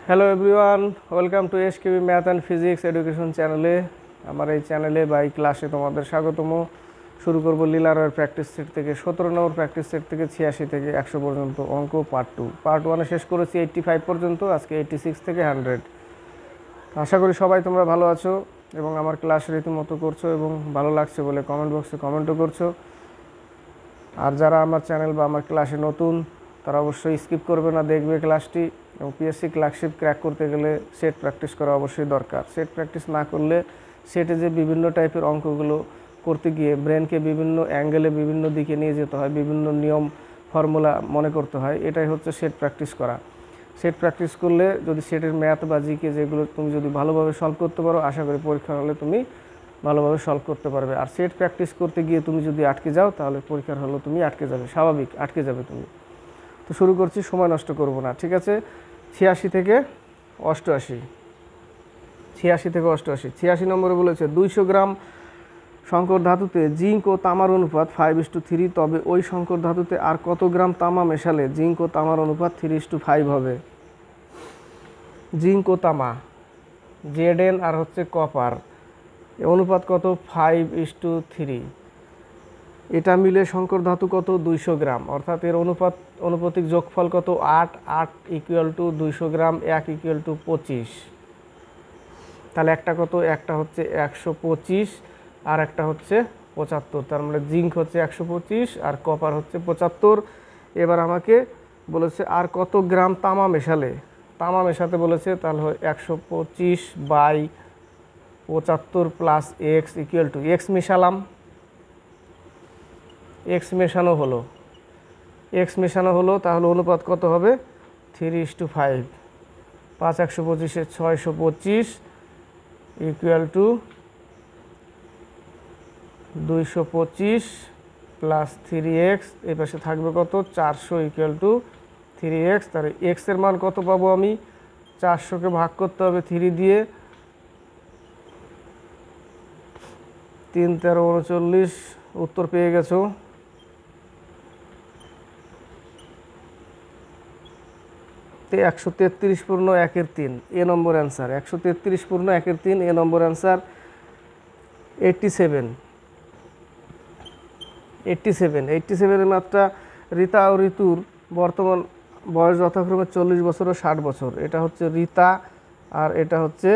Hello everyone, welcome to SKB math and physics education চ্যানেলে। আমার এই চ্যানেলে বা এই ক্লাসে তোমাদের স্বাগতম। শুরু করব লীলারয়ের প্র্যাকটিস সেট থেকে 17 নম্বর প্র্যাকটিস সেট থেকে 86 থেকে 100 পর্যন্ত অঙ্ক পার্ট 1 শেষ করেছি 85 পর্যন্ত, আজকে 86 থেকে 100। আশা করি সবাই তোমরা ভালো আছো এবং আমার ক্লাস রীতিমতো করছো এবং ভালো লাগছে বলে কমেন্ট বক্সে কমেন্টও করছো। আর যারা আমার চ্যানেল বা আমার ক্লাসে নতুন তারা অবশ্যই স্কিপ করবে না, দেখবে ক্লাসটি। এবং পিএসসি ক্লার্কশিপ ক্র্যাক করতে গেলে সেট প্র্যাকটিস করা অবশ্যই দরকার। সেট প্র্যাকটিস না করলে সেটে যে বিভিন্ন টাইপের অঙ্কগুলো করতে গিয়ে ব্রেনকে বিভিন্ন অ্যাঙ্গেলে বিভিন্ন দিকে নিয়ে যেতে হয়, বিভিন্ন নিয়ম ফর্মুলা মনে করতে হয়, এটাই হচ্ছে সেট প্র্যাকটিস করা। সেট প্র্যাকটিস করলে যদি সেটের ম্যাথ বা জিকে যেগুলো তুমি যদি ভালোভাবে সলভ করতে পারো, আশা করি পরীক্ষার হলে তুমি ভালোভাবে সলভ করতে পারবে। আর সেট প্র্যাকটিস করতে গিয়ে তুমি যদি আটকে যাও তাহলে পরীক্ষার হলেও তুমি আটকে যাবে, স্বাভাবিক আটকে যাবে তুমি। তো শুরু করছি, সময় নষ্ট করব না, ঠিক আছে। 86 থেকে 88, 86 থেকে 88। 86 নম্বরে বলেছে 200 গ্রাম সংকর ধাতুতে জিঙ্ক ও তামার অনুপাত 5:3, তবে ওই সংকর ধাতুতে আর কত গ্রাম তামা মেশালে জিঙ্ক ও তামার অনুপাত 3:5 হবে। জিঙ্ক ও তামা, জেডএন আর হচ্ছে কপার, অনুপাত কত? 5:3। এটা মিলে সংকর ধাতু কত? 200 গ্রাম, অর্থাৎ এর অনুপাতিক যোগফল কত? 8 8 = 200 গ্রাম, 1 = 25। তাহলে একটা কত? একটা হচ্ছে 125 আর একটা হচ্ছে 75। তার মানে জিঙ্ক হচ্ছে 125 আর কপার হচ্ছে 75। এবার আমাকে বলেছে আর কত গ্রাম তামা মেশালে, তামা মেশাতে বলেছে, তাহলে 125/75 plus x equal to x মেশালাম, এক্স মেশানো হলো, তাহলে অনুপাত কত হবে? 3:5। 5 125 625 ইকুয়াল টু 225 প্লাস 3x, এই পাশে থাকবে কত? 400 ইকুয়াল টু 3x। তাহলে x এর মান কত পাবো আমি? 400কে ভাগ করতে হবে 3 দিয়ে, 3 13 39, উত্তর পেয়ে গেছো। তে 133/1/3 এ নম্বর অ্যান্সার। 133/1/3 এ নম্বর অ্যান্সার। 87 এর মাত্রা রীতা ও ঋতুর বর্তমান বয়স যথাক্রমে 40 বছর ও 60 বছর। এটা হচ্ছে রীতা আর এটা হচ্ছে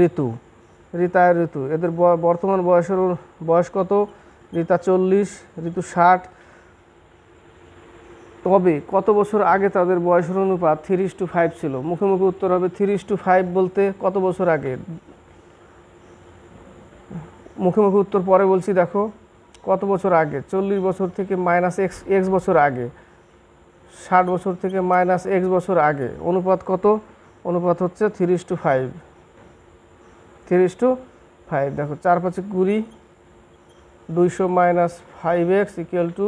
ঋতু। রীতা আর ঋতু এদের বর্তমান বয়স কত? রীতা 40, ঋতু 60। তবে কত বছর আগে তাদের বয়সের অনুপাত 3:5 ছিল? মুখে মুখে উত্তর হবে 3:5 বলতে কত বছর আগে। মুখে মুখে উত্তর পরে বলছি, দেখো কত বছর আগে। 40 বছর থেকে মাইনাস এক্স বছর আগে, 60 বছর থেকে মাইনাস এক্স বছর আগে। অনুপাত কত? অনুপাত হচ্ছে 3:5। 3:5 দেখো, 4 5 20, 200 minus 5x equal to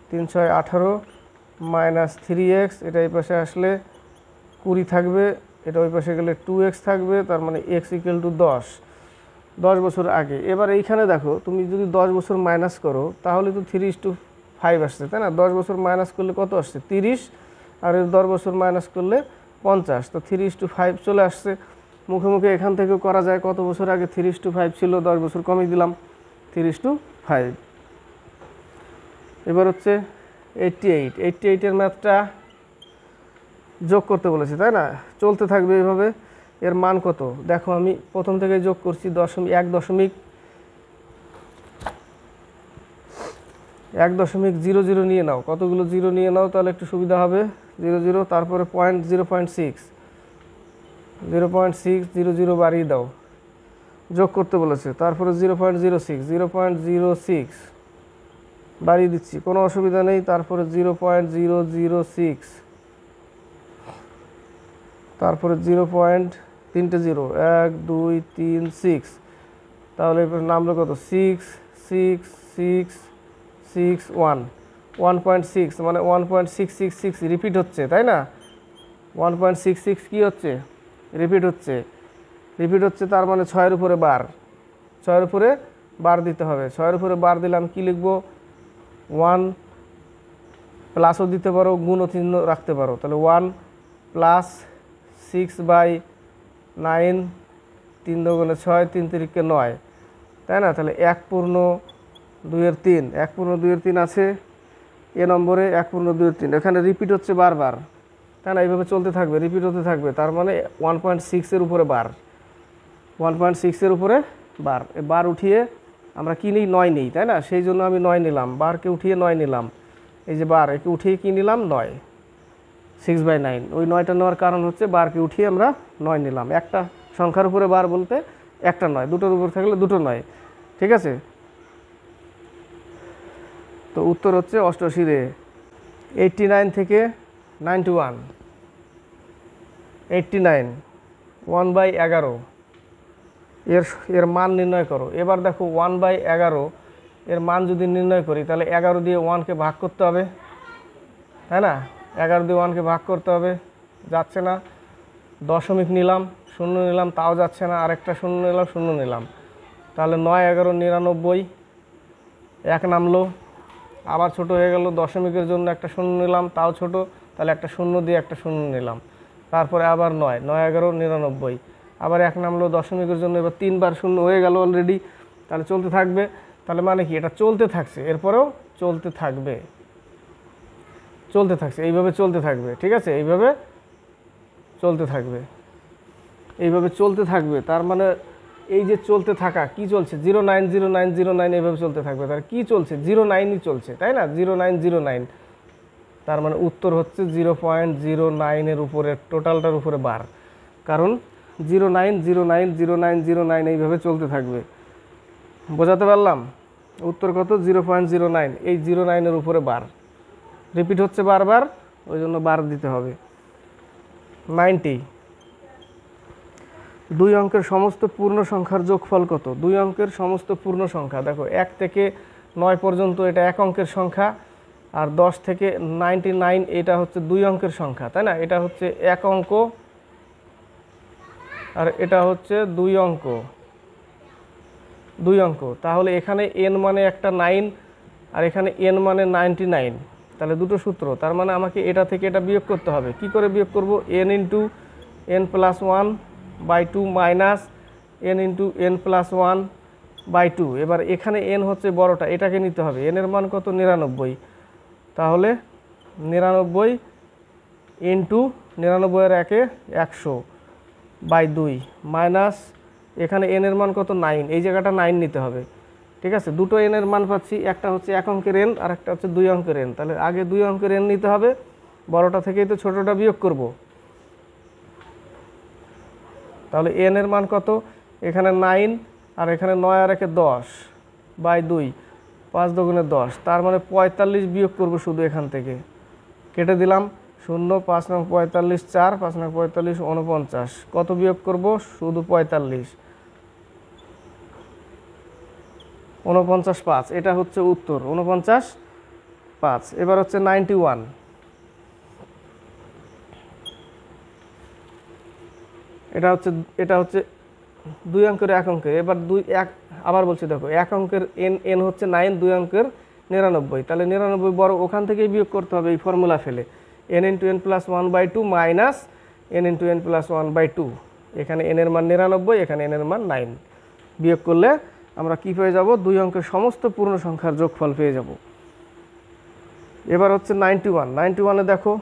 3 6 18 minus 3x। এটা এই পাশে আসলে 20 থাকবে, এটা ওই পাশে গেলে 2x থাকবে, তার মানে x ইকুয়াল টু 10 বছর আগে। এবার এইখানে দেখো, তুমি যদি 10 বছর মাইনাস করো তাহলে তো 3:5 আসছে, তাই না? 10 বছর মাইনাস করলে কত আসছে? 30, আর 10 বছর মাইনাস করলে 50, তো 3:5 চলে আসছে। মুখে মুখে এখান থেকেও করা যায়, কত বছর আগে 3:5 ছিল, 10 বছর কমিয়ে দিলাম, 3:5। এবার হচ্ছে 88 এর ম্যাথটা যোগ করতে বলেছে, তাই না? চলতে থাকবে এভাবে। এর মান কত? দেখো আমি প্রথম থেকে যোগ করছি, 1.00 নিয়ে নাও, কতগুলো জিরো নিয়ে নাও তাহলে একটু সুবিধা হবে। 00, তারপরে 0.6 0.6 বাড়িয়ে দাও, যোগ করতে বলেছে। তারপরে 0.06 বাড়িয়ে দিচ্ছি, কোনো অসুবিধা নেই। তারপরে 0.006, তারপরে 0.3 1 2 3 6, তাহলে নামলো কত? 6 6 6 6 1 1.6, মানে 1.666 রিপিট হচ্ছে, তাই না? 1.66 কি হচ্ছে? রিপিট হচ্ছে, তার মানে 6-এর উপরে বার দিতে হবে। 6-এর উপরে বার দিলাম, কি লিখবো? 1 প্লাসও দিতে পারো, গুণও চিহ্ন রাখতে পারো, তাহলে 1 প্লাস 6/9, 3 দুগুণে 6, 3 তিরিকে 9, তাই না? তাহলে 1/2 1/2 আছে এ নম্বরে, 1/2 এখানে রিপিট হচ্ছে বারবার, তাই না? এইভাবে চলতে থাকবে, রিপিট হতে থাকবে, তার মানে 1.6 এর উপরে বার, 1.6 এর উপরে বার। বার উঠিয়ে আমরা কী নিই? 9 নিই, তাই না? সেই জন্য আমি 9 নিলাম, বারকে উঠিয়ে 9 নিলাম, এই যে বার একে উঠিয়ে কী নিলাম? 9, 6/9। ওই 9টা নেওয়ার কারণ হচ্ছে বারকে উঠিয়ে আমরা 9 নিলাম। একটা সংখ্যার উপরে বার বলতে একটা 9, দুটোর উপর থাকলে দুটো 9, ঠিক আছে? তো উত্তর হচ্ছে 88 89 থেকে 91, 89 1/11 এর মান নির্ণয় করো। এবার দেখো 1/11 এর মান যদি নির্ণয় করি তাহলে 11 দিয়ে 1কে ভাগ করতে হবে, তাই না? 11 দিয়ে 1কে ভাগ করতে হবে, যাচ্ছে না। দশমিক নিলাম, শূন্য নিলাম, তাও যাচ্ছে না, আরেকটা শূন্য নিলাম, শূন্য নিলাম, তাহলে 9 11 99, 1 নামলো, আবার ছোট হয়ে গেল, দশমিকের জন্য একটা শূন্য নিলাম, তাও ছোট, তাহলে একটা শূন্য দিয়ে একটা শূন্য নিলাম, তারপরে আবার 9 11 99, আবার 1 নামলো দশমিকের জন্য, এবার 3 বার শূন্য হয়ে গেল অলরেডি, তাহলে চলতে থাকবে। তাহলে মানে কি? এটা চলতে থাকছে, এরপরেও চলতে থাকবে, চলতে থাকছে, এইভাবে চলতে থাকবে, ঠিক আছে? এইভাবে চলতে থাকবে, এইভাবে চলতে থাকবে। তার মানে এই যে চলতে থাকা, কি চলছে? 09 09 09 এইভাবে চলতে থাকবে। তার কি চলছে? 09ই চলছে, তাই না? 09 09, তার মানে উত্তর হচ্ছে 0.09 এর উপরে, টোটালটার উপরে বার, কারণ 09 09 09 09 এইভাবে চলতে থাকবে। বোঝাতে পারলাম? উত্তর কত? 0.09, এই 09 এর উপরে বার, রিপিট হচ্ছে বারবার, ওই জন্য বার দিতে হবে। 90 2 অঙ্কের সমস্ত পূর্ণ সংখ্যার যোগফল কত? 2 অঙ্কের সমস্ত পূর্ণ সংখ্যা, দেখো 1 থেকে 9 পর্যন্ত এটা 1 অঙ্কের সংখ্যা, আর 10 থেকে 99 এটা হচ্ছে 2 অঙ্কের সংখ্যা, তাই না? এটা হচ্ছে 1 অঙ্ক আর এটা হচ্ছে 2 অঙ্ক, 2 অঙ্ক। তাহলে এখানে n মানে একটা 9 আর এখানে n মানে 99, তাহলে দুটো সূত্র, তার মানে আমাকে এটা থেকে এটা বিয়োগ করতে হবে। কি করে বিয়োগ করব? n × n + 1/2 minus n × n + 1/2। এবার এখানে n হচ্ছে বড়টা, এটাকে নিতে হবে, n এর মান কত? 99, তাহলে 99 × 99 এর 1 100/2 মাইনাস এখানে n এর মান কত? 9, এই জায়গাটা 9 নিতে হবে, ঠিক আছে? দুটো n এর মান পাচ্ছি, একটা হচ্ছে 1 অঙ্কের n আর একটা হচ্ছে 2 অঙ্কের n, তাহলে আগে 2 অঙ্কের n নিতে হবে, বড়টা থেকেই তো ছোটটা বিয়োগ করব। তাহলে n এর মান কত? এখানে 9 আর এখানে 9 আর 1 10/2, 5 দুগুণে 10, তার মানে 45 বিয়োগ করব শুধু এখান থেকে, কেটে দিলাম 0, 5 নং 45 4, 5 নং 45 49, কত বিয়োগ করব? শুধু 45, 49 5, এটা হচ্ছে উত্তর 49 5। এবার হচ্ছে 91, এটা হচ্ছে 2 অঙ্কের 1 অঙ্কের, এবার 2 1 আবার বলছি, দেখো 1 অঙ্কের n হচ্ছে 9, 2 অঙ্কের 99, তাহলে 99 বড়, ওখান থেকেই বিয়োগ করতে হবে এই ফর্মুলা ফেলে, n × n + 1/2 minus n × n + 1/2, এখানে n এর মান 99, এখানে n এর মান 9, বিয়োগ করলে আমরা কি পেয়ে যাব? 2 অঙ্কের সমস্ত পূর্ণ সংখ্যার যোগফল পেয়ে যাব। এবার হচ্ছে 91, 91-এ দেখো,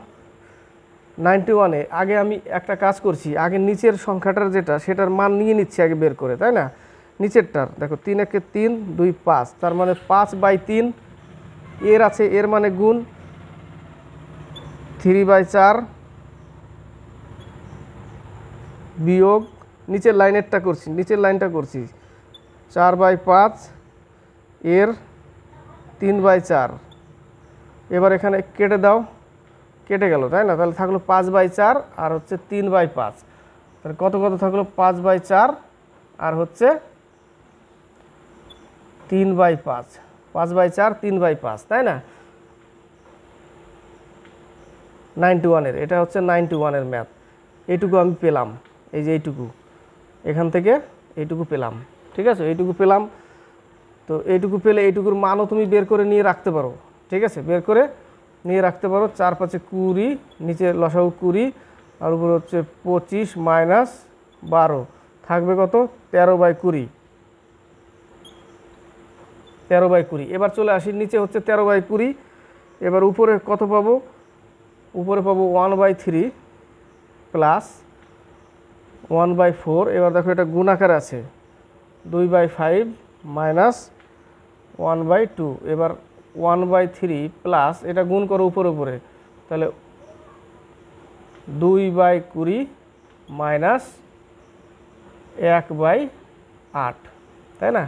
91-এ আগে আমি একটা কাজ করছি, আগে নিচের সংখ্যাটার যেটা সেটার মান নিয়ে নিচ্ছি আগে বের করে, তাই না? নিচেরটার দেখো 3 × 1 3, 2 5, তার মানে 5/3, এর আছে, এর মানে গুণ, 3/4 বিয়োগ নিচের লাইনেরটা করছি, নিচের লাইনটা করছি 4/5 এর 3/4, এবার এখানে কেটে দাও, কেটে গেল, তাই না? তাহলে থাকলো 5/4 আর হচ্ছে 3/5, তাহলে কত কত থাকলো? 5/4 আর হচ্ছে 3/5, 5/4 3/5, তাই না? 91-এর, এটা হচ্ছে 91-এর ম্যাথ। এইটুকু আমি পেলাম, এই যে এইটুকু, এখান থেকে এইটুকু পেলাম, ঠিক আছে? এইটুকু পেলাম, তো এইটুকু পেলে এইটুকুর মানও তুমি বের করে নিয়ে রাখতে পারো, ঠিক আছে? বের করে নিয়ে রাখতে পারো। 4 × 5 = 20, নিচে লসাগু 20, আর উপরে হচ্ছে 25 মাইনাস 12 থাকবে কত 13/20, 13/20। এবার চলে আসি নিচে হচ্ছে 13/20। এবার উপরে কত পাবো, উপরে পাবো 1/3 প্লাস 1/4। এবার দেখো এটা গুণ আকারে আছে 2/5 মাইনাস 1/2। এবার 1/3 প্লাস এটা গুণ করো উপরে উপরে, তাহলে 2/20 মাইনাস 1/8, তাই না?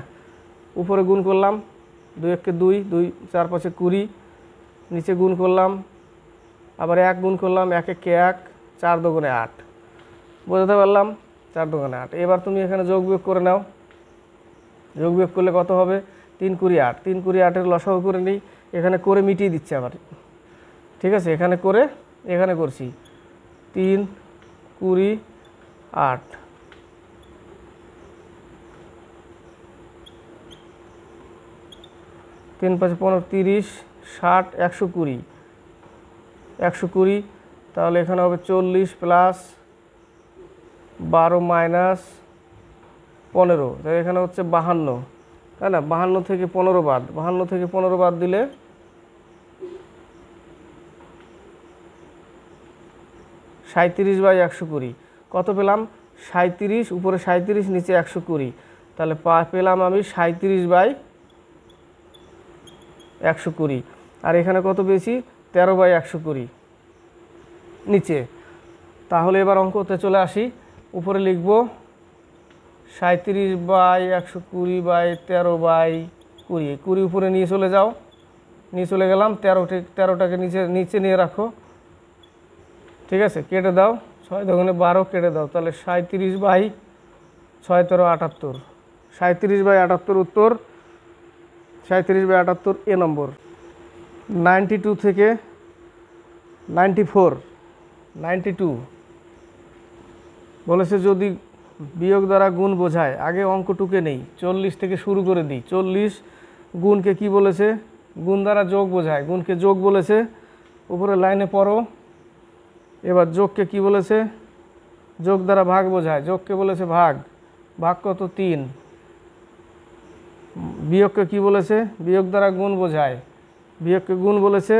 উপরে গুণ করলাম 2 1 2, 2 4 5 20, নিচে গুণ করলাম আবার 1 গুণ করলাম, 1 1 1, 4 2 8, বোঝাতে পারলাম? 4 2 8। এবার তুমি এখানে যোগ বিয়োগ করে নাও, যোগ বিয়োগ করলে কত হবে 3 20 8, 3 20 8-এর লসাগু করে নিই, এখানে করে মিটিয়ে দিচ্ছে আবার, ঠিক আছে? এখানে করে এখানে করছি 3 20 8, 3 5 15 30 60 120, 120। তাহলে এখানে হবে 40 প্লাস 12 মাইনাস 15, তাহলে এখানে হচ্ছে 52, তাই না? 52 থেকে 15 বাদ, 52 থেকে 15 বাদ দিলে 37/120 কত পেলাম? 37, উপরে 37 নিচে 120, তাহলে পেলাম আমি 37/120। আর এখানে কত পেয়েছি 13/120 নিচে। তাহলে এবার অঙ্কতে চলে আসি, উপরে লিখব 37/120/13/20, 20 উপরে নিয়ে চলে যাও, নিয়ে চলে গেলাম, 13টাকে নিচে নিয়ে রাখো, ঠিক আছে? কেটে দাও, 6 দুগুণে 12 কেটে দাও, তাহলে 37/6 13 78, 37/78 উত্তর, 37/78 এ নম্বর। 92 থেকে 94, 92 বলেছে যদি বিয়োগ দ্বারা গুণ বোঝায়, আগে অঙ্কটুকে নেই, 40 থেকে শুরু করে দিই। 40 গুণকে কি বলেছে? গুণ দ্বারা যোগ বোঝায়, গুণকে যোগ বলেছে, উপরে লাইনে পড়ো। এবার যোগকে কি বলেছে? যোগ দ্বারা ভাগ বোঝায়, যোগকে বলেছে ভাগ, ভাগ কত 3। বিয়োগকে কি বলেছে? বিয়োগ দ্বারা গুণ বোঝায়, বিয়োগকে গুণ বলেছে।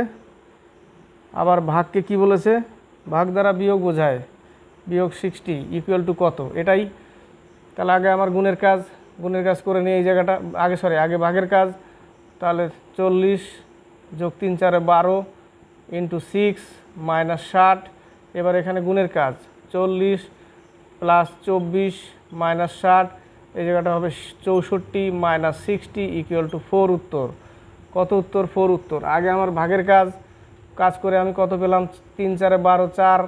আবার ভাগকে কি বলেছে? ভাগ দ্বারা বিয়োগ বোঝায়, বিয়োগ 60 ইকুয়াল টু কত? এটাই। তাহলে আগে আমার গুণের কাজ করে নিয়ে এই জায়গাটা আগে ভাগের কাজ। তাহলে 40 যোগ 3 4 12 ইন্টু 6 মাইনাস 60। এবার এখানে গুণের কাজ, 40 প্লাস 24 মাইনাস 60, এই জায়গাটা হবে 64 মাইনাস 60 ইকুয়াল টু 4 উত্তর। কত উত্তর? 4 উত্তর। আগে আমার ভাগের কাজ করে আমি কত পেলাম? 3 4 12, 4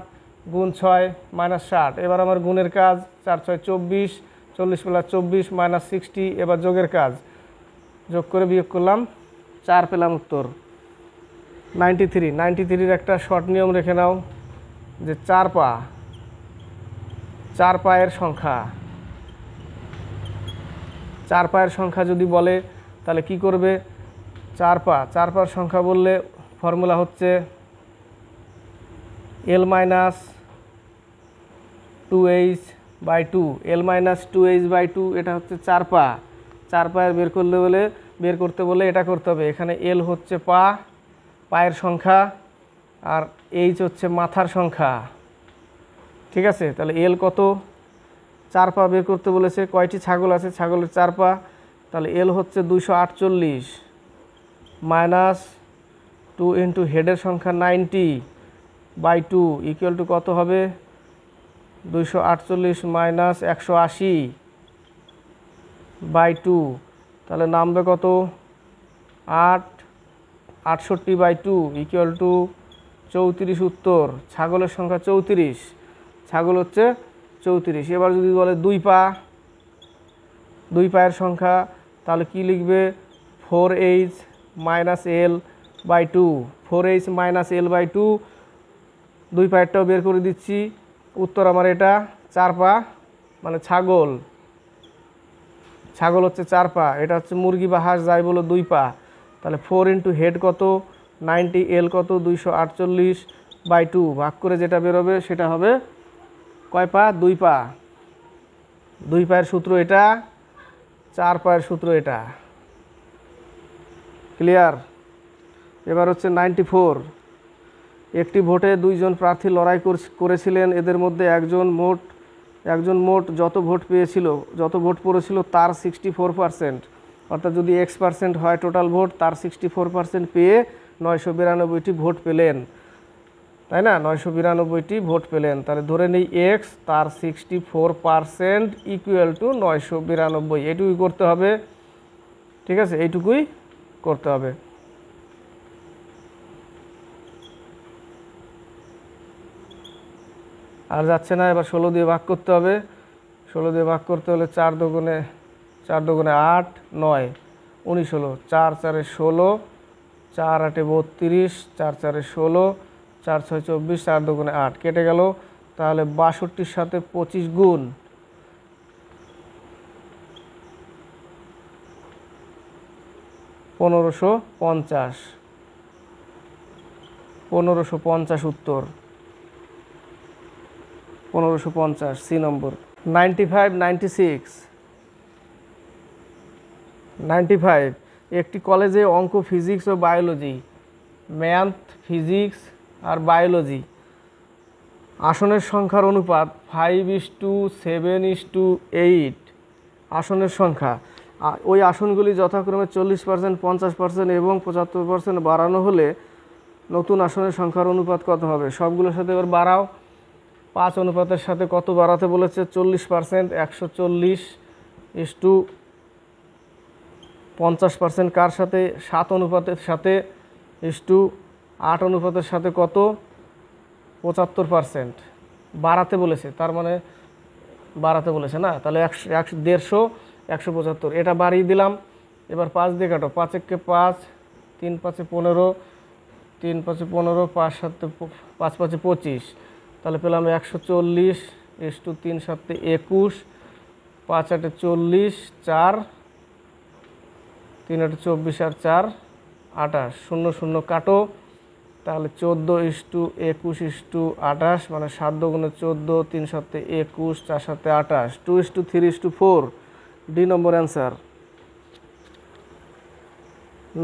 গুণ 6 মাইনাস 60। এবার আমার গুণের কাজ, 4 6 24, 40 প্লাস 24 মাইনাস 60। এবার যোগের কাজ, যোগ করে বিয়োগ করলাম, 4 পেলাম উত্তর। 93-র একটা শর্ট নিয়ম রেখে নাও যে 4 পায়ের সংখ্যা, 4 পায়ের সংখ্যা যদি বলে তাহলে কি করবে? 4 পায়ের সংখ্যা বললে ফর্মুলা হচ্ছে L-2h/2, L-2h/2, এটা হচ্ছে 4 পা। 4 পায়ের বের করতে বলে এটা করতে হবে। এখানে L হচ্ছে পায়ের সংখ্যা, আর H হচ্ছে মাথার সংখ্যা, ঠিক আছে? তাহলে L কত? 4 পা বের করতে বলেছে। কয়টি ছাগল আছে? ছাগলের 4 পা। তাহলে L হচ্ছে 248 মাইনাস 2 ইন্টু হেডের সংখ্যা 90/2 ইকুয়াল টু কত হবে? 248 মাইনাস 180/2, তাহলে নামবে কত? 68/2 ইকুয়াল টু 34 উত্তর। ছাগলের সংখ্যা 34, ছাগল হচ্ছে 34। এবার যদি বলে 2 পায়ের সংখ্যা, তাহলে কি লিখবে? 4h minus L/2, 4h minus L/2, 2 পায়েরটাও বের করে দিচ্ছি। উত্তর আমার এটা 4 পা, মানে ছাগল হচ্ছে 4 পা। এটা হচ্ছে মুরগি বা হাঁস যাই বলো 2 পা। তাহলে 4 ইন্টু হেড কত? 90, L কত? 248/2, ভাগ করে যেটা বেরোবে সেটা হবে কয় পা? 2 পা। 2 পায়ের সূত্র এটা, 4 পায়ের সূত্র এটা। ক্লিয়ার? এবার হচ্ছে 94। একটি ভোটে 2 জন প্রার্থী লড়াই করেছিলেন। এদের মধ্যে একজন মোট যত ভোট পেয়েছিল, যত ভোট পড়েছিল তার 64%, অর্থাৎ যদি x% হয় টোটাল ভোট, তার 64% পেয়ে 992টি ভোট পেলেন, তাই না? 992টি ভোট পেলেন। তাহলে ধরে নেই x, তার 64% ইকুয়াল টু 992। এইটুকুই করতে হবে, ঠিক আছে? এইটুকুই করতে হবে। আর যাচ্ছে না। এবার 16 দিয়ে ভাগ করতে হবে। 16 দিয়ে ভাগ করতে হলে 4 দুগুণে 8, 9, 19 হলো। 4 4 16, 4 8 32, 4 4 16, 4 6 24, 4 দুগুণে 8, কেটে গেল। তাহলে 62-র সাথে 25 গুণ, 1550। 1550 উত্তর, 1550 সি নম্বর। 95, 96, 95 একটি কলেজে অঙ্ক, ফিজিক্স ও বায়োলজি, ম্যাথ, ফিজিক্স আর বায়োলজি আসনের সংখ্যার অনুপাত 5:7:8। আসনের সংখ্যা, ওই আসনগুলি যথাক্রমে 40%, 50% এবং 75% বাড়ানো হলে নতুন আসনের সংখ্যার অনুপাত কত হবে? সবগুলোর সাথে এবার বাড়াও। 5 অনুপাতের সাথে কত বাড়াতে বলেছে? 40%, 140:50%। কার সাথে? 7 অনুপাতের সাথে, 8 অনুপাতের সাথে কত? 75% বাড়াতে বলেছে, তার মানে বাড়াতে বলেছে না, তাহলে 150, 175 এটা বাড়িয়ে দিলাম। এবার 5 দিয়ে কাটো। 5 একে 5, 3 5 15, 3 5 15, 5 7 5 5 25, তাহলে পেলাম 140:3 7 21, 5 8 40, 4 3 8 24 আর 4 28, 0 0 কাটো। তাহলে 14:21:28, মানে 7 দুগুণে 14, 3 7 21, 4 7 28, 2:3:4, ডি নম্বর অ্যান্সার।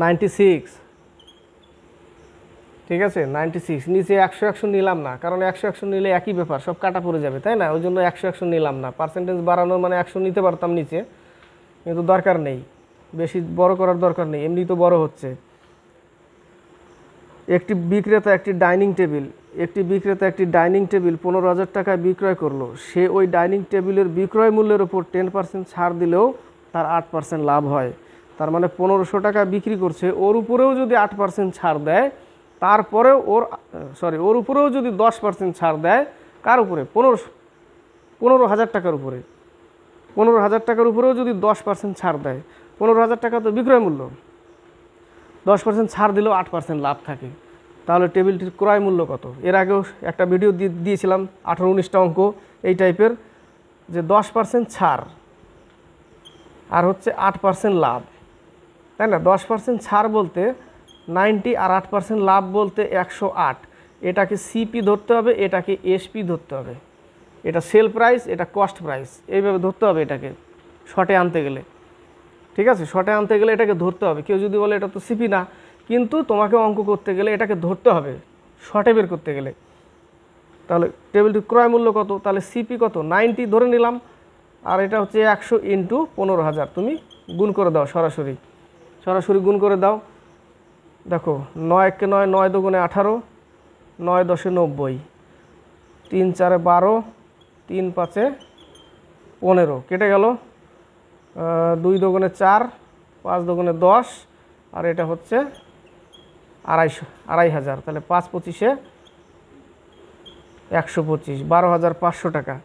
96, ঠিক আছে? 96। নিচে 100 100 নিলাম না, কারণ 100 100 নিলে একই ব্যাপার, সব কাটা পড়ে যাবে, তাই না? ওই জন্য 100 100 নিলাম না। পার্সেন্টেজ বাড়ানোর মানে 100 নিতে পারতাম নিচে, কিন্তু দরকার নেই, বেশি বড় করার দরকার নেই, এমনি তো বড় হচ্ছে। একটি বিক্রেতা একটি ডাইনিং টেবিল 15,000 টাকায় বিক্রয় করলো। সে ওই ডাইনিং টেবিলের বিক্রয় মূল্যের উপর 10% ছাড় দিলেও তার 8% লাভ হয়। তার মানে 1500 টাকা বিক্রি করছে, ওর উপরেও যদি 8% ছাড় দেয়, তারপরেও ওর উপরেও যদি 10% ছাড় দেয়, কার উপরে? 15,000 টাকার উপরে। 15,000 টাকার উপরেও যদি 10% ছাড় দেয়, 15,000 টাকা তো বিক্রয় মূল্য, 10% ছাড় দিলেও 8% লাভ থাকে। তাহলে টেবিলটির ক্রয় মূল্য কত? এর আগেও একটা ভিডিও দিয়েছিলাম, 18-19টা অঙ্ক এই টাইপের, যে 10% ছাড় আর হচ্ছে 8% লাভ, তাই না? 10% ছাড় বলতে 90 আর 8% লাভ বলতে 108। এটাকে সিপি ধরতে হবে, এটাকে এসপি ধরতে হবে। এটা সেল প্রাইস, এটা কস্ট প্রাইস, এইভাবে ধরতে হবে এটাকে শর্টে আনতে গেলে, ঠিক আছে? শর্টে আনতে গেলে এটাকে ধরতে হবে। কেউ যদি বলে এটা তো সিপি না, কিন্তু তোমাকে অঙ্ক করতে গেলে এটাকে ধরতে হবে শর্টে বের করতে গেলে। তাহলে টেবিলটির ক্রয় মূল্য কত? তাহলে সিপি কত? 90 ধরে নিলাম, আর এটা হচ্ছে 100 ইন্টু 15,000। তুমি গুণ করে দাও, সরাসরি গুণ করে দাও। দেখো 9 একে 9, 9 দুগুণে 18, 9 10 90, 3 4 12, 3 5 15, কেটে গেল। 2 দুগুণে 4, 5 দুগুণে 10, আর এটা হচ্ছে 2,500। তাহলে 5 25-এ 125, 12,500 টাকা।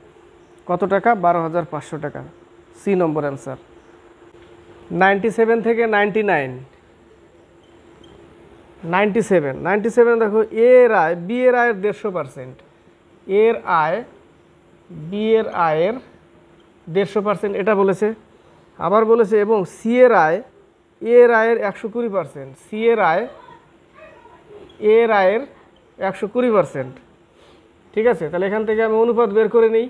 কত টাকা? 12,500 টাকা, সি নম্বর অ্যান্সার। 97 থেকে 99, 97 দেখো, এর আয় বি এর আয়ের 150%, এর আয় বি এর আয়ের 150% এটা বলেছে। আবার বলেছে এবং সি এর আয় এর আয়ের 120%, সি এর আয় এর আয়ের 120%, ঠিক আছে, তাহলে এখান থেকে আমি অনুপাত বের করে নিই।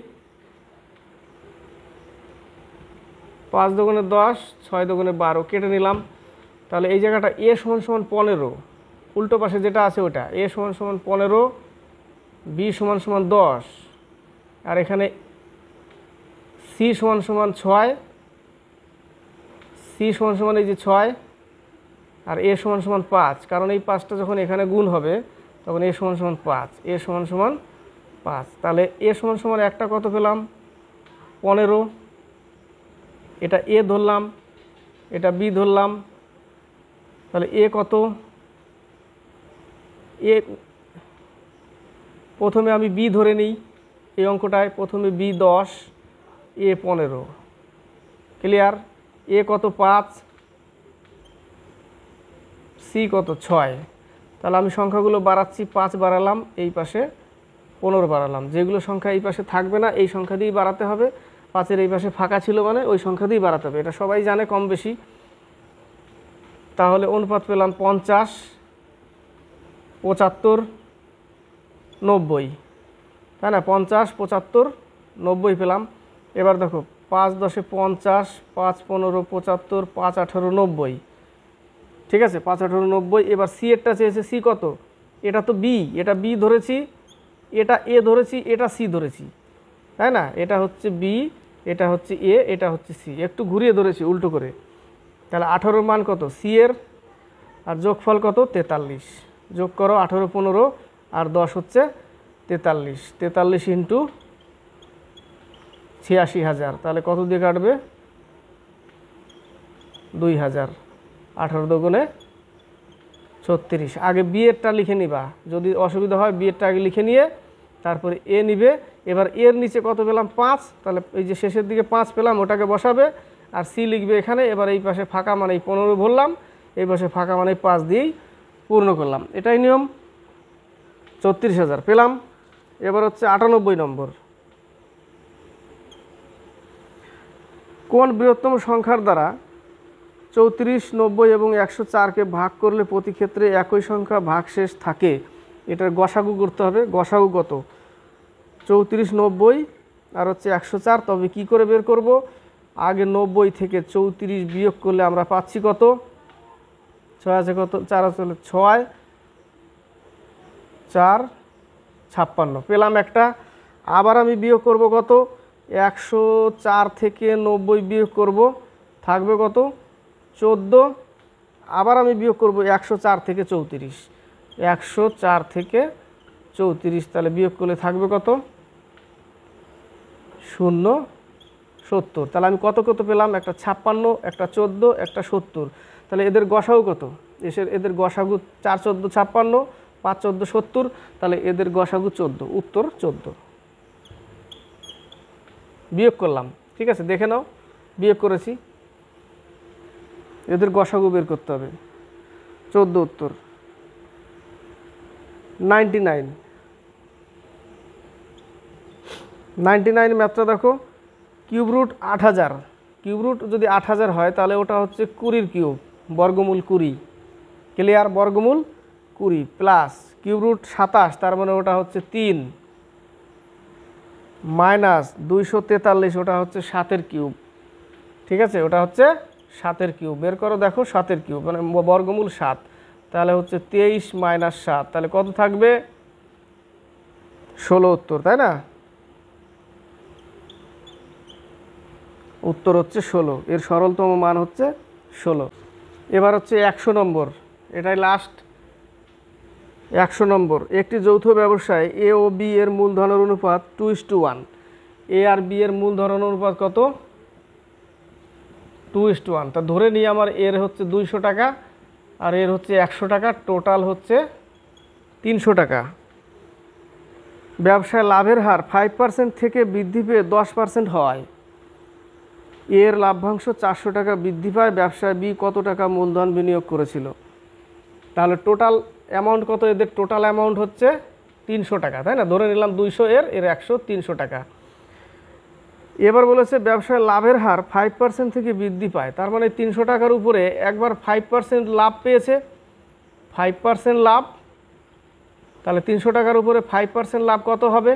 5 দুগুণে 10, 6 দুগুণে 12 কেটে নিলাম। তাহলে এই জায়গাটা a সমান সমান 15, উল্টো পাশে যেটা আছে ওটা a সমান সমান 15, b সমান সমান 10, আর এখানে c সমান সমান 6, c সমান সমান এই যে 6, আর a সমান সমান 5, কারণ এই 5টা যখন এখানে গুণ হবে তখন a সমান সমান 5, a সমান সমান 5। তাহলে a সমান সমান একটা কত পেলাম 15, এটা a ধরলাম, এটা b ধরলাম, তাহলে a কত, a প্রথমে আমি b ধরে নিই, এই অঙ্কটায় প্রথমে b 10, a 15, ক্লিয়ার। a কত 5, c কত 6, তাহলে আমি সংখ্যাগুলো বাড়াচ্ছি, 5 বাড়ালাম, এই পাশে 15 বাড়ালাম, যেগুলো সংখ্যা এই পাশে থাকবে না এই সংখ্যা দিয়েই বাড়াতে হবে, 5-এর এই পাশে ফাঁকা ছিল মানে ওই সংখ্যা দিয়েই বাড়াতে হবে, এটা সবাই জানে কম বেশি। তাহলে অনুপাত পেলাম 50, 75, 90, তাই না, 50, 75, 90 পেলাম। এবার দেখো 5 10 50, 5 15 75, 5 18 90, ঠিক আছে, 5 18 90। এবার সি এরটা চেয়েছে, সি কত, এটা তো বি, এটা বি ধরেছি, এটা এ ধরেছি, এটা সি ধরেছি, তাই না, এটা হচ্ছে বি, এটা হচ্ছে এ, এটা হচ্ছে সি, একটু ঘুরিয়ে ধরেছি উল্টো করে। তাহলে 18 মান কত সি এর, আর যোগফল কত 43, যোগ করো 18 15 আর 10 হচ্ছে 43, 43 ইন্টু 86,000, তাহলে কত দিয়ে কাটবে 2000, 18 দুগুণে 36। আগে বি এরটা লিখে নিবা, যদি অসুবিধা হয় বি এরটা আগে লিখে নিয়ে তারপরে এ নিবে। এবার এর নিচে কত পেলাম 5, তাহলে এই যে শেষের দিকে 5 পেলাম ওটাকে বসাবে, আর সি লিখবে এখানে। এবার এই পাশে ফাঁকা মানে 15 ভরলাম, এই পাশে ফাঁকা মানে 5 দিয়েই পূর্ণ করলাম, এটাই নিয়ম। 34,000 পেলাম। এবার হচ্ছে 98 নম্বর, কোন বৃহত্তম সংখ্যার দ্বারা 34, 90 এবং 104কে ভাগ করলে প্রতি ক্ষেত্রে একই সংখ্যা ভাগশেষ থাকে, এটার গসাগু করতে হবে। গসাগু কত 34, 90 আর হচ্ছে 104, তবে কি করে বের করব, আগে 90 থেকে 34 বিয়োগ করলে আমরা পাচ্ছি কত, 6 আছে কত 4 আছে 6 4 56 পেলাম একটা। আবার আমি বিয়োগ করব কত, 104 থেকে 90 বিয়োগ করব, থাকবে কত 14। আবার আমি বিয়োগ করব 104 থেকে 34, 104 থেকে 34, তাহলে বিয়োগ করলে থাকবে কত 0 70। তাহলে আমি কত কত পেলাম, একটা 56, একটা 14, একটা 70। তাহলে এদের গসাগু কত, এদের গসাগু 4 14 56, 5 14 70, তাহলে এদের গসাগু 14, উত্তর 14। বিয়োগ করলাম, ঠিক আছে, দেখে নাও বিয়োগ করেছি, এদের গসাগু বের করতে হবে, 14 উত্তর। 99, 99 ম্যাথটা দেখো, কিউব রুট 8000, কিউব রুট যদি 8000 হয় তাহলে ওটা হচ্ছে 20 কিউব, বর্গমূল 20, ক্লিয়ার, বর্গমূল 20 প্লাস কিউব রুট 27, তার মানে ওটা হচ্ছে 3, মাইনাস 243, ওটা হচ্ছে 7 কিউব, ঠিক আছে, ওটা হচ্ছে 7 কিউব, বের করো দেখো 7 কিউব মানে বর্গমূল 7, তাহলে হচ্ছে 23 মাইনাস 7, তাহলে কত থাকবে 16 উত্তর, তাই না, উত্তর হচ্ছে 16, এর সরলতম মান হচ্ছে 16। এবার হচ্ছে 100 নম্বর, এটাই লাস্ট। 100 নম্বর, একটি যৌথ ব্যবসায় এ ও বি এর মূলধনের অনুপাত 2:1, এ আর বি এর মূলধনের অনুপাত কত 2:1, তা ধরে নিই আমার এর হচ্ছে 200 টাকা আর এর হচ্ছে 100 টাকা, টোটাল হচ্ছে 300 টাকা। ব্যবসায় লাভের হার 5% থেকে বৃদ্ধি পেয়ে 10% হয়, এর লাভ্যাংশ 400 টাকা বৃদ্ধি পায়, ব্যবসায় বি কত টাকা মূলধন বিনিয়োগ করেছিল। তাহলে টোটাল অ্যামাউন্ট কত, এদের টোটাল অ্যামাউন্ট হচ্ছে 300 টাকা, তাই না, ধরে নিলাম 200 এর 100, 300 টাকা। এবার বলেছে ব্যবসায় লাভের হার 5% থেকে বৃদ্ধি পায়, তার মানে 300 টাকার উপরে একবার 5% লাভ পেয়েছে, 5% লাভ, তাহলে 300 টাকার উপরে 5% লাভ কত হবে?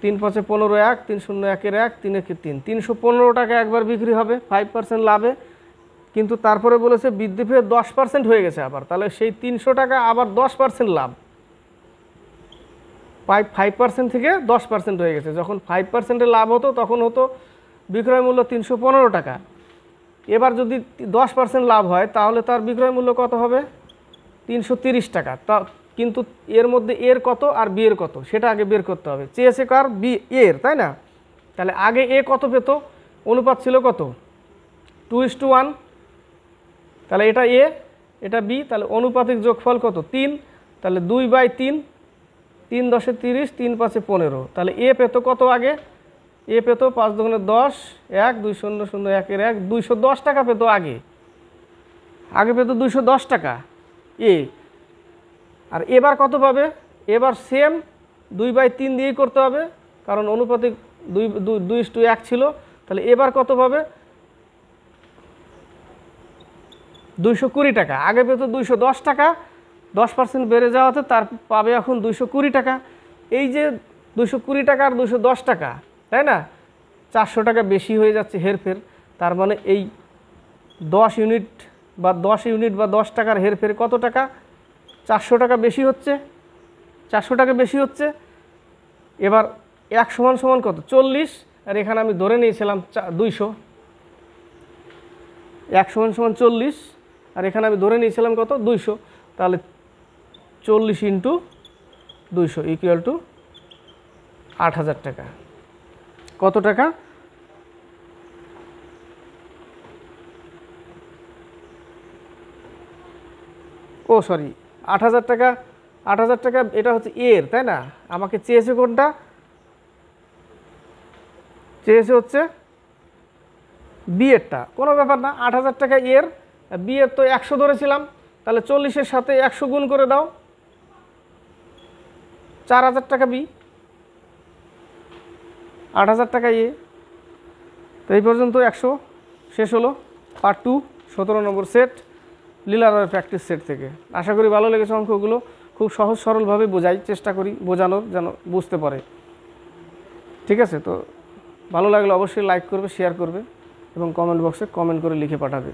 3 5 15 1 3 0 1 1 3 1 3 315 টাকা একবার বিক্রি হবে 5% লাভে, কিন্তু তারপরে বলেছে বৃদ্ধি পেয়ে 10% হয়ে গেছে আবার, তাহলে সেই 300 টাকা আবার 10% লাভ, 5% থেকে 10% হয়ে গেছে। যখন 5%-এ লাভ হতো তখন হতো বিক্রয় মূল্য 315 টাকা, এবার যদি 10% লাভ হয় তাহলে তার বিক্রয় মূল্য কত হবে? 330 টাকা। তা কিন্তু এর মধ্যে এর কত আর বি এর কত সেটা আগে বের করতে হবে। চেয়েছে কার? বি এর, তাই না? তাহলে আগে এ কত পেত? অনুপাত ছিল কত? 2:1। তাহলে এটা এ, এটা বি, তাহলে অনুপাতিক যোগফল কত? 3। তাহলে 2/3, 3 10 30, 3 5 15। তাহলে এ পেত কত আগে? এ পেত 5 2 10, 1 2 0 0 1 1, 210 টাকা পেত আগে, পেত 210 টাকা এ। আর এবার কত পাবে? এবার সেম 2/3 দিয়েই করতে হবে, কারণ অনুপাতিক 2:1 ছিল। তাহলে এবার কত পাবে? 220 টাকা। আগে পেত 210 টাকা, 10% বেড়ে যাওয়াতে তার পাবে এখন 220 টাকা। এই যে 220 টাকা আর 210 টাকা, তাই না? 400 টাকা বেশি হয়ে যাচ্ছে হেরফের। তার মানে এই 10 ইউনিট বা 10 টাকার হেরফের কত টাকা? 400 টাকা বেশি হচ্ছে, 400 টাকা বেশি হচ্ছে। এবার 1 সমান সমান কত? 40। আর এখানে আমি ধরে নিয়েছিলাম 200। 1 সমান সমান 40, আর এখানে আমি ধরে নিয়েছিলাম কত? 200। তাহলে 40 × 200 = 8000 টাকা। কত টাকা? ও সরি, 8000 টাকা। 8000 টাকা এটা হচ্ছে এর, তাই না? আমাকে চেয়েছে কোনটা? চেয়েছে হচ্ছে বি এরটা। কোনো ব্যাপার না, 8000 টাকা এর, বি এর তো 100 ধরেছিলাম, তাহলে 40-এর সাথে 100 গুণ করে দাও, 4000 টাকা বি, 8000 টাকা এ। তো এই পর্যন্ত 100 শেষ হলো পার্ট 2, 17 নম্বর সেট, লিলারয়ের প্র্যাকটিস সেট থেকে। আশা করি ভালো লেগেছে। অঙ্কগুলো খুব সহজ সরলভাবে বোঝাই, চেষ্টা করি বোঝানোর, যেন বুঝতে পারে। ঠিক আছে? তো ভালো লাগলে অবশ্যই লাইক করবে, শেয়ার করবে এবং কমেন্ট বক্সে কমেন্ট করে লিখে পাঠাবে।